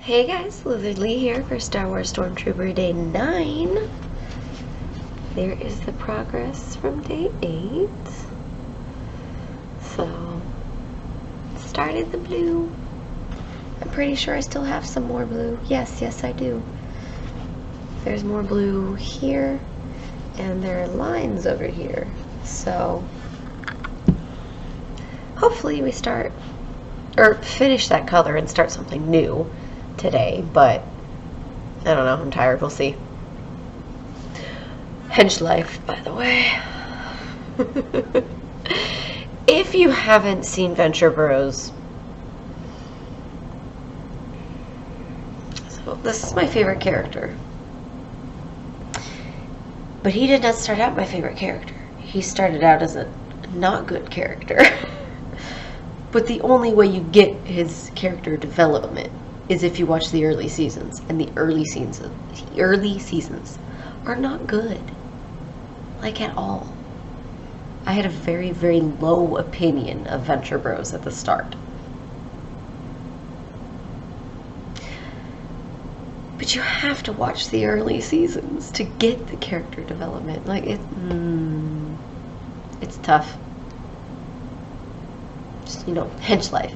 Hey guys, Lizardlea here for Star Wars Stormtrooper Day 9. There is the progress from Day 8. So, started the blue. I'm pretty sure I still have some more blue. Yes, I do. There's more blue here, and there are lines over here. So, hopefully we start, or finish that color and start something new today, but I don't know, I'm tired, we'll see. Hench life, by the way. If you haven't seen Venture Bros, so this is my favorite character. But he did not start out my favorite character. He started out as a not good character. But the only way you get his character development is if you watch the early seasons, and the early seasons are not good, like at all. I had a very, very low opinion of Venture Bros at the start. But you have to watch the early seasons to get the character development. Like, it's tough. Just, hench life.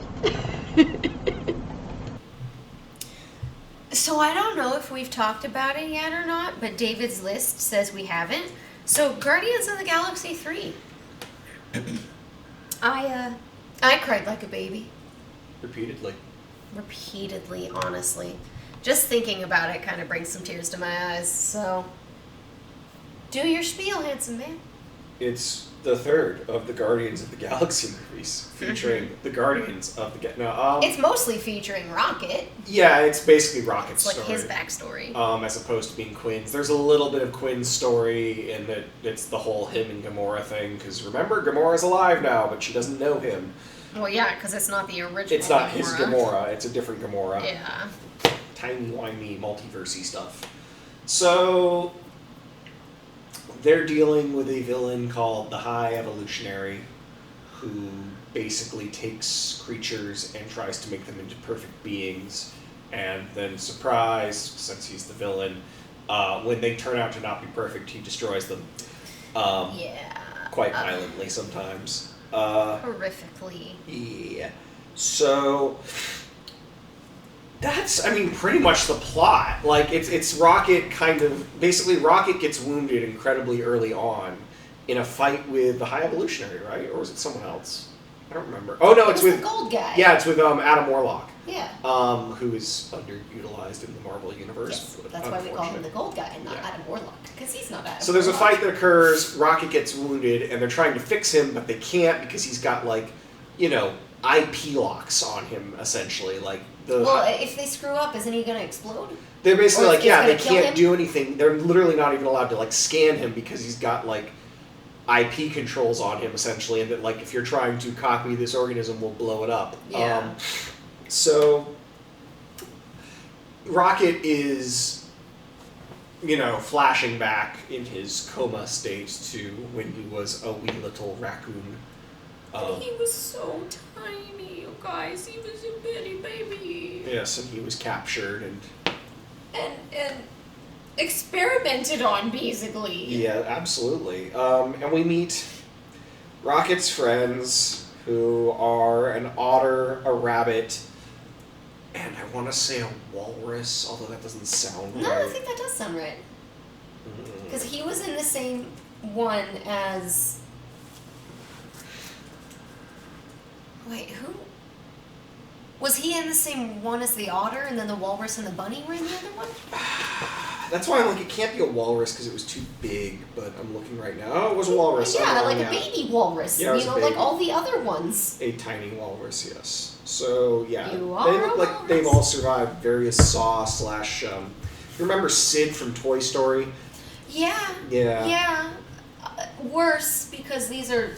So I don't know if we've talked about it yet or not, but David's list says we haven't. So Guardians of the Galaxy 3. I cried like a baby. Repeatedly, honestly. Just thinking about it kind of brings some tears to my eyes. So, do your spiel, handsome man. It's the third of the Guardians of the Galaxy movies, featuring the Guardians of the It's mostly featuring Rocket. Yeah, it's basically Rocket's story. It's like story. his backstory. As opposed to being Quinn's. There's a little bit of Quinn's story in that it's the whole him and Gamora thing, because remember, Gamora's alive now, but she doesn't know him. Well, yeah, because it's not the original It's not Gamora. his Gamora, it's a different Gamora. Yeah. Timey-wimey, multiverse-y stuff. So, they're dealing with a villain called the High Evolutionary, who basically takes creatures and tries to make them into perfect beings, and then, surprise, since he's the villain, when they turn out to not be perfect, he destroys them. Quite violently sometimes. Horrifically. Yeah. So, that's, pretty much the plot. Like, it's Rocket basically Rocket gets wounded incredibly early on in a fight with the High Evolutionary, right? Or was it someone else? I don't remember. Oh, no, it's with the gold guy. Yeah, it's with Adam Warlock. Yeah. Who is underutilized in the Marvel Universe. Yes, that's why we call him the gold guy and not Adam Warlock, because he's not Adam So there's Warlock. a fight that occurs, Rocket gets wounded, and they're trying to fix him, but they can't because he's got, IP locks on him, essentially. Well, if they screw up, isn't he going to explode? They're basically they can't him? do anything. They're literally not even allowed to, scan him because he's got, IP controls on him, essentially, and that, if you're trying to copy this organism, we'll blow it up. Yeah. So, Rocket is, flashing back in his coma state to when he was a wee little raccoon. And he was so tiny, you guys. He was a bitty baby. Yes, and he was captured and experimented on, basically. Yeah, absolutely. And we meet Rocket's friends, who are an otter, a rabbit, and I want to say a walrus, although that doesn't sound right. No, I think that does sound right. Because he was in the same one as... Wait, who? Was he in the same one as the otter, and then the walrus and the bunny were in the other one? That's why I'm it can't be a walrus because it was too big, but I'm looking right now. Oh, it was a walrus. Yeah, like a baby walrus. Yeah, like all the other ones. A tiny walrus, yes. So, yeah. You They are look a like walrus. they've all survived various Saw / you remember Sid from Toy Story? Yeah. Yeah. Yeah. Worse, because these are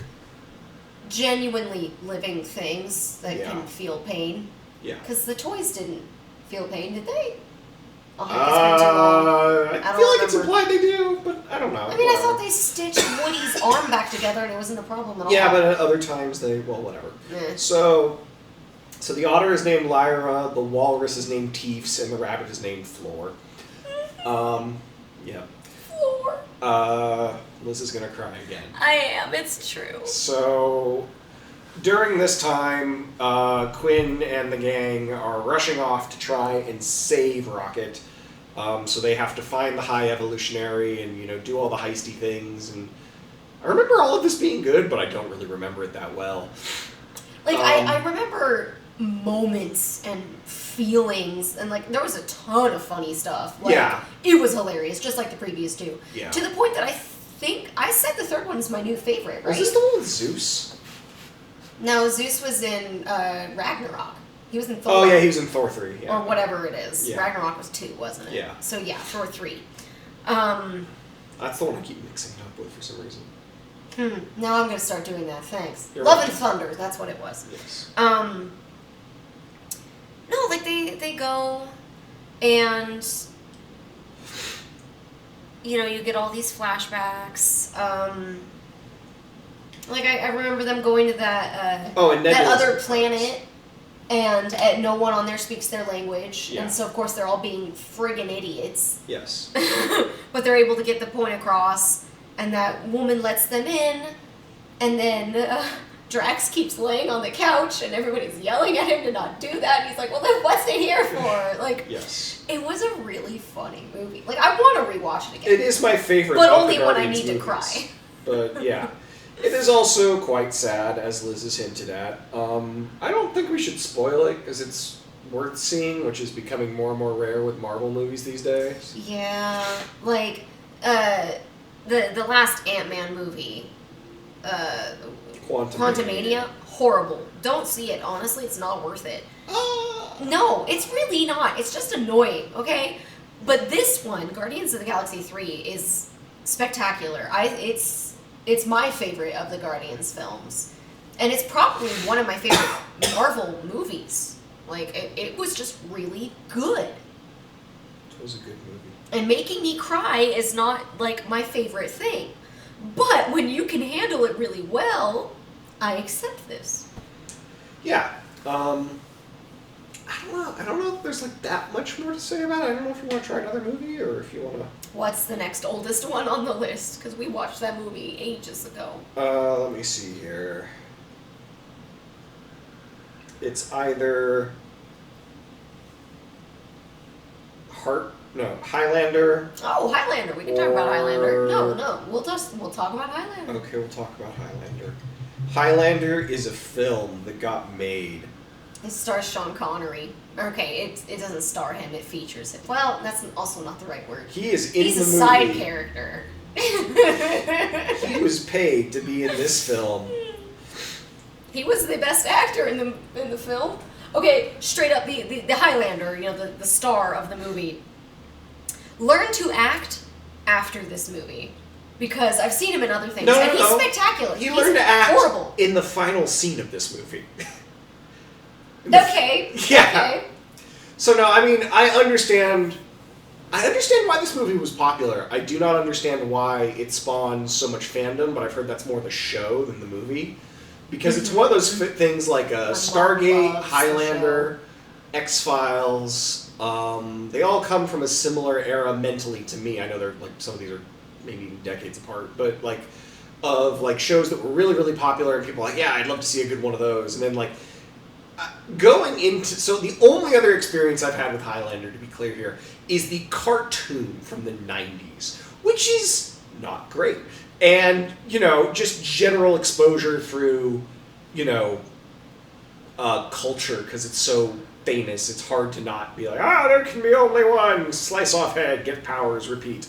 genuinely living things that can feel pain. Yeah. Because the toys didn't feel pain, did they? I feel like it's implied they do, but I don't know. I thought they stitched Woody's arm back together and it wasn't a problem at all. Yeah, but at other times whatever. Yeah. So, So the otter is named Lyra, the walrus is named Teefs, and the rabbit is named Floor. Yeah. Floor. Liz is gonna cry again. I am, it's true. So, during this time, Quinn and the gang are rushing off to try and save Rocket. So they have to find the High Evolutionary and, do all the heisty things. And I remember all of this being good, but I don't really remember it that well. Like, I remember moments and feelings, and, like, there was a ton of funny stuff. Like, yeah. It was hilarious, just like the previous two. Yeah. To the point that I think I said the third one is my new favorite, right? Was this the one with Zeus? No, Zeus was in Ragnarok. He was in Thor. Oh, yeah, he was in Thor 3. Yeah. Or whatever it is. Yeah. Ragnarok was 2, wasn't it? Yeah. So, yeah, Thor 3. That's the one I keep mixing it up with for some reason. Now I'm going to start doing that, thanks. You're Love right. and Thunder, that's what it was. Yes. No, like, they go, and, you get all these flashbacks. Like, I remember them going to that, and that Nebula's other in planet, and no one on there speaks their language, Yeah. and so, of course, they're all being friggin' idiots. Yes. But they're able to get the point across, and that woman lets them in, and then Drax keeps laying on the couch, and everybody's yelling at him to not do that, and he's like, well, then what's it here for? Like, Yes. it was a really funny movie. Like, I want to rewatch it again. It is my favorite But of only the when I Guardians need to movies. cry. But, yeah. It is also quite sad, as Liz has hinted at. I don't think we should spoil it, because it's worth seeing, which is becoming more and more rare with Marvel movies these days. Yeah, like, the last Ant-Man movie, Quantumania, horrible. Don't see it, honestly, it's not worth it. No, it's really not. It's just annoying, okay? But this one, Guardians of the Galaxy 3, is spectacular. It's my favorite of the Guardians films. And it's probably one of my favorite Marvel movies. Like, it was just really good. It was a good movie. And making me cry is not, like, my favorite thing. But when you can handle it really well, I accept this. Yeah. I don't know if there's, like, that much more to say about it. I don't know if you want to try another movie, or if you want to... What's the next oldest one on the list? Because we watched that movie ages ago. Let me see here. It's either Highlander. Oh, Highlander. We can talk about Highlander. No. We'll talk about Highlander. Okay, we'll talk about Highlander. Highlander is a film that got made. It stars Sean Connery. Okay, it doesn't star him. It features him. Well, that's also not the right word. He is in He's the a movie. side character. He was paid to be in this film. He was the best actor in the film. Okay, straight up, the Highlander, the star of the movie, learned to act after this movie. Because I've seen him in other things, and he's spectacular. He he's learned to act horrible. in the final scene of this movie. Okay. Yeah. Okay. So no, I mean, I understand why this movie was popular. I do not understand why it spawned so much fandom, but I've heard that's more the show than the movie. Because it's one of those things like Stargate, Highlander, X-Files, they all come from a similar era mentally to me. I know they're like, some of these are maybe even decades apart, but like, of like shows that were really, really popular and people are like, yeah, I'd love to see a good one of those. And then like, so the only other experience I've had with Highlander, to be clear here, is the cartoon from the 90s, which is not great. And, just general exposure through, culture, because it's so famous, it's hard to not be like, there can be only one, slice off head, get powers, repeat.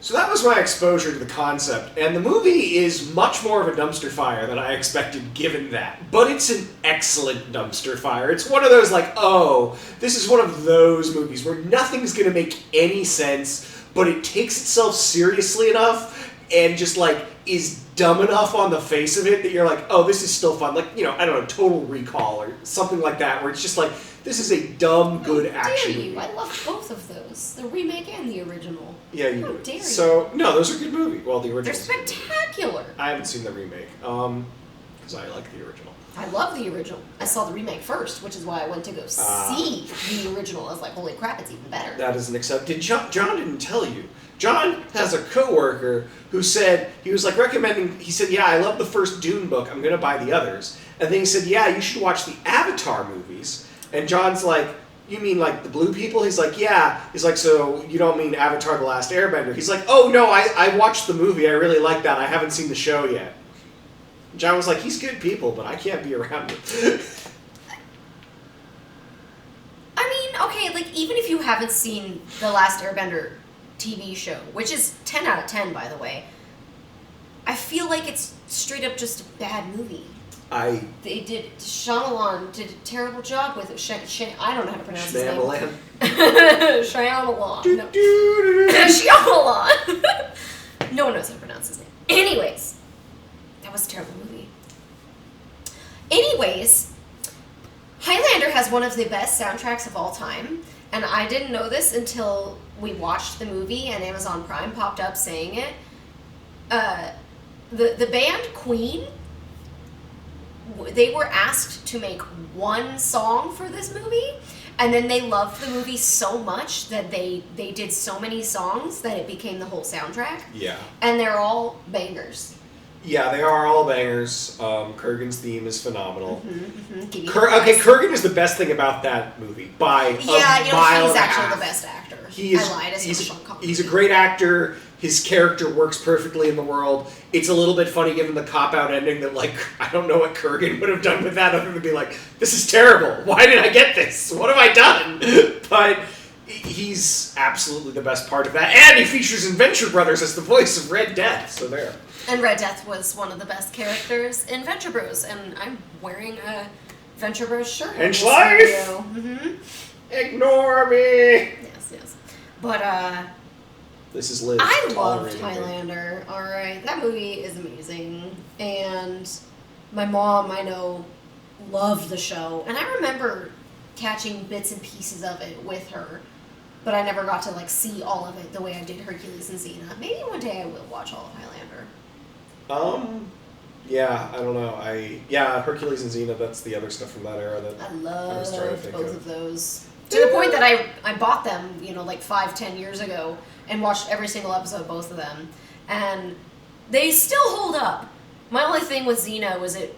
So that was my exposure to the concept, and the movie is much more of a dumpster fire than I expected given that. But it's an excellent dumpster fire. It's one of those like, this is one of those movies where nothing's going to make any sense, but it takes itself seriously enough and just like is dumb enough on the face of it that you're like, this is still fun. Like, I don't know, Total Recall or something like that, where it's just like, this is a dumb, good action How dare you? movie. I love both of those. The remake and the original. Yeah, you How do. dare you? So, no, those are good movies. Well, the They're original. spectacular. I haven't seen the remake, because I like the original. I love the original. I saw the remake first, which is why I went to go see the original. I was like, holy crap, it's even better. That is an accept. John didn't tell you. John has a coworker who said, he was like recommending, he said, yeah, I love the first Dune book, I'm going to buy the others. And then he said, yeah, you should watch the Avatar movies. And John's like, you mean like the blue people? He's like, yeah. He's like, so you don't mean Avatar The Last Airbender? He's like, oh no, I watched the movie, I really like that, I haven't seen the show yet. John was like, he's good people, but I can't be around him. I mean, okay, like, even if you haven't seen The Last Airbender TV show, which is 10 out of 10, by the way, I feel like it's straight up just a bad movie. Shyamalan did a terrible job with it. I don't know how to pronounce his name. Shyamalan. No. Shyamalan. No one knows how to pronounce his name. Anyways, that was a terrible movie. Anyways, Highlander has one of the best soundtracks of all time, and I didn't know this until we watched the movie and Amazon Prime popped up saying it. The band Queen, they were asked to make one song for this movie, and then they loved the movie so much that they did so many songs that it became the whole soundtrack. Yeah. And they're all bangers. Yeah, they are all bangers. Kurgan's theme is phenomenal. Okay, Kurgan is the best thing about that movie by a mile he's and a actually half. The best actor. I lied. He's a great actor. His character works perfectly in the world. It's a little bit funny given the cop-out ending that, like, I don't know what Kurgan would have done with that other than be like, this is terrible. Why did I get this? What have I done? But he's absolutely the best part of that. And he features in Venture Brothers as the voice of Red Death, so there. And Red Death was one of the best characters in Venture Bros, and I'm wearing a Venture Bros shirt. And life! Ignore me! Yes. But, this is Liz. I loved Highlander, alright. That movie is amazing. And my mom, I know, loved the show. And I remember catching bits and pieces of it with her. But I never got to, like, see all of it the way I did Hercules and Xena. Maybe one day I will watch all of Highlander. Yeah, I don't know. Hercules and Xena, that's the other stuff from that era that I loved both of those. To Yeah. the point that I bought them, like 5-10 years ago and watched every single episode of both of them. And they still hold up. My only thing with Xena was it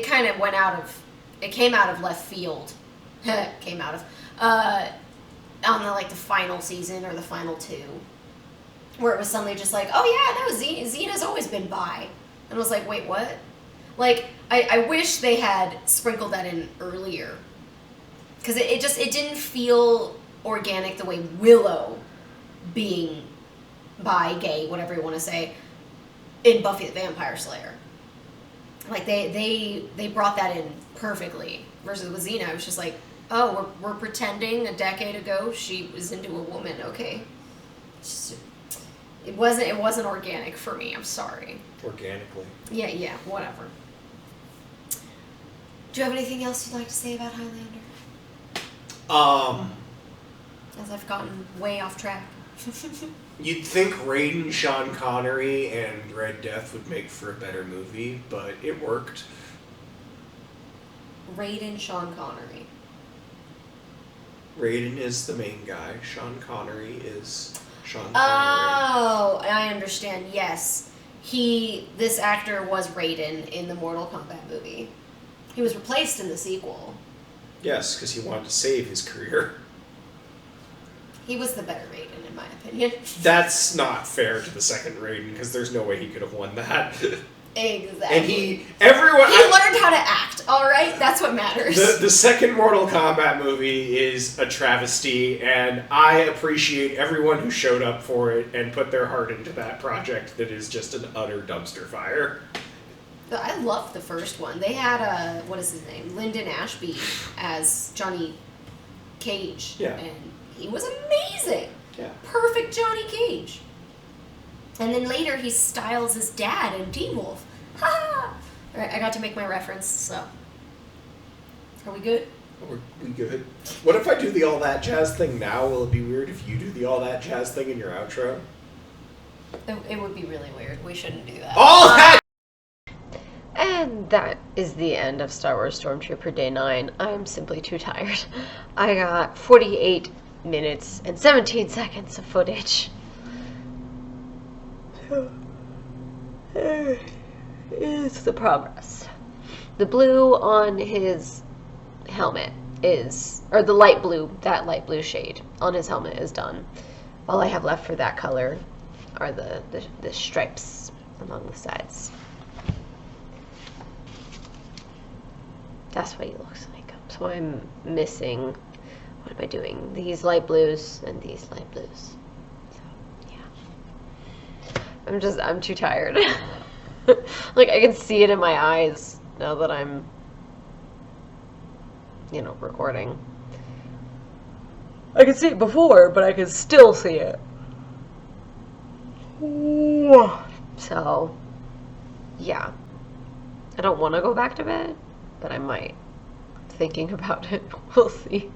kind of it came out of left field. Came out of, on the final season or the final 2. Where it was suddenly just like, oh yeah, no, Xena's always been bi. And I was like, wait, what? Like, I wish they had sprinkled that in earlier. Because it didn't feel organic the way Willow being bi, gay, whatever you want to say, in Buffy the Vampire Slayer. Like, they brought that in perfectly. Versus with Xena, it was just like, oh, we're pretending a decade ago she was into a woman, okay. It wasn't organic for me, I'm sorry. Organically. Yeah, whatever. Do you have anything else you'd like to say about Highlander? As I've gotten way off track. You'd think Raiden, Sean Connery, and Red Death would make for a better movie, but it worked. Raiden, Sean Connery. Raiden is the main guy. Sean Connery is Sean Connery. Oh, I understand. Yes. This actor was Raiden in the Mortal Kombat movie. He was replaced in the sequel. Yes, because he wanted to save his career. He was the better Raiden, in my opinion. That's not fair to the second Raiden, because there's no way he could have won that. Exactly. And everyone learned how to act, alright? That's what matters. The second Mortal Kombat movie is a travesty, and I appreciate everyone who showed up for it and put their heart into that project that is just an utter dumpster fire. But I loved the first one. They had, what is his name? Lyndon Ashby as Johnny Cage. Yeah. And he was amazing. Yeah. Perfect Johnny Cage. And then later he styles his dad in Teen Wolf. Ha! Alright, I got to make my reference, so. Are we good? Are we good? What if I do the All That Jazz thing now? Will it be weird if you do the All That Jazz thing in your outro? It would be really weird. We shouldn't do that. All that! And that is the end of Star Wars Stormtrooper Day 9. I'm simply too tired. I got 48 minutes and 17 seconds of footage. It's the progress. The blue on his helmet is, or the light blue, that light blue shade on his helmet is done. All I have left for that color are the stripes along the sides. That's what he looks like. So I'm missing, what am I doing? These light blues and these light blues. So, yeah. I'm too tired. Like, I can see it in my eyes now that I'm, recording. I could see it before, but I can still see it. So, yeah. I don't want to go back to bed, but I might. Thinking about it. We'll see.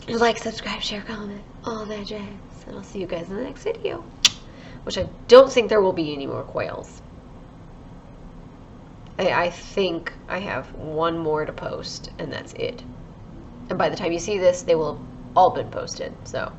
Like, subscribe, share, comment, all that jazz. And I'll see you guys in the next video. Which I don't think there will be any more quails. I think I have one more to post, and that's it. And by the time you see this, they will have all been posted, so...